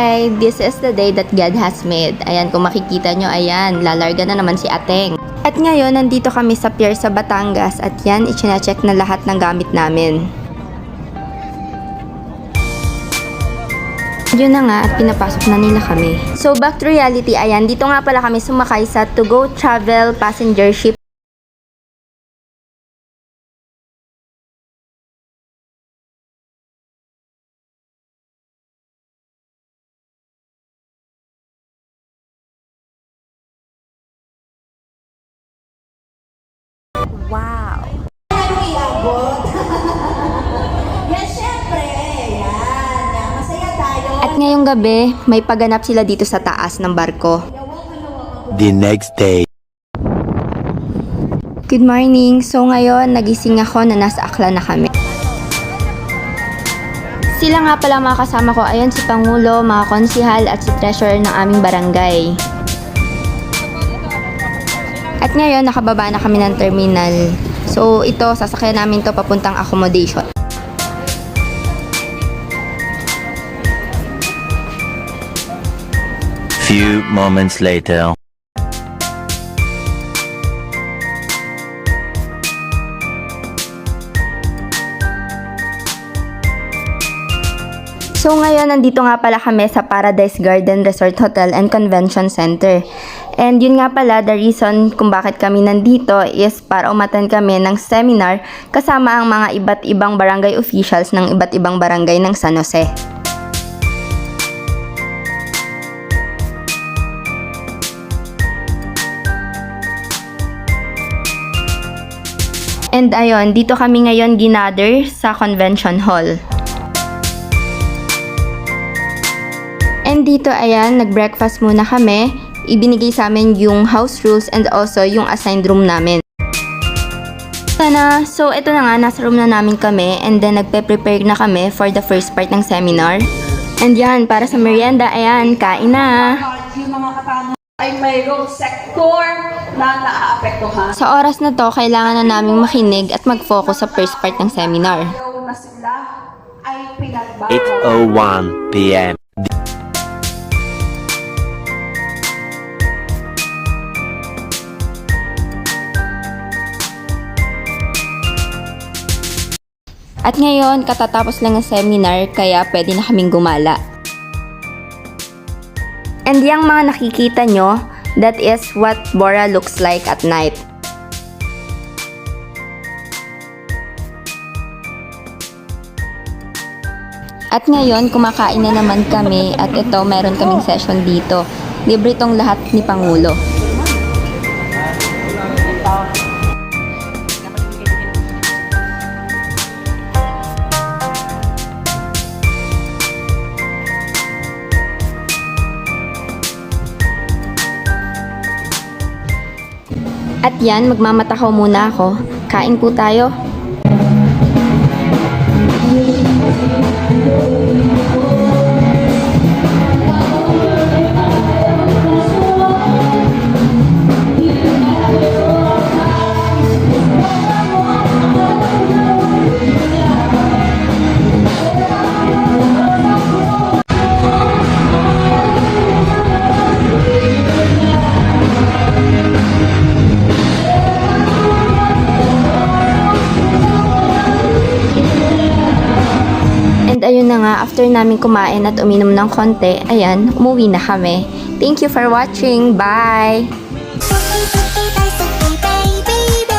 Hi! This is the day that God has made. Ayan, kung makikita nyo, ayan, lalarga na naman si Ateng. At ngayon, nandito kami sa pier sa Batangas at yan, ichina-check na lahat ng gamit namin. Yun na nga at pinapasok na nila kami. So back to reality, ayan, dito nga pala kami sumakay sa To Go Travel Passenger Ship. Wow! Yes, syempre. Yan. Masaya tayo. At ngayong gabi, may paganap sila dito sa taas ng barko. The next day. Good morning! So ngayon, nagising ako na nasa Aklan na kami. Sila nga pala mga kasama ko, ayan si Pangulo, mga konsihal at si treasurer ng aming barangay. At ngayon, nakababa na kami ng terminal. So ito, sasakyan namin to papuntang accommodation. Few moments later. So ngayon, nandito nga pala kami sa Paradise Garden Resort Hotel and Convention Center. And yun nga pala, the reason kung bakit kami nandito is para umattend kami ng seminar kasama ang mga iba't ibang barangay officials ng iba't ibang barangay ng San Jose. And ayun, dito kami ngayon ginather sa convention hall. And dito, ayan, nag-breakfast muna kami. Ibinigay sa amin yung house rules and also yung assigned room namin. So, ito na nga, nasa room na namin kami and then nagpe-prepare na kami for the first part ng seminar. And yan, para sa merienda, ayan, kain na. Yung mga katano ay mayroong sector na naaapektuhan. Sa oras na to, kailangan na naming makinig at mag-focus sa first part ng seminar. Na sila ay pinagbago. 8:01 p.m. At ngayon, katatapos lang ng seminar, kaya pwede na kaming gumala. And yung mga nakikita nyo, that is what Bora looks like at night. At ngayon, kumakain na naman kami at ito, meron kaming session dito. Libre tong lahat ni Pangulo. At yan, magmamatakaw muna ako. Kain po tayo. And ayun na nga, after namin kumain at uminom ng konti, ayan, umuwi na kami. Thank you for watching. Bye! Baby, baby.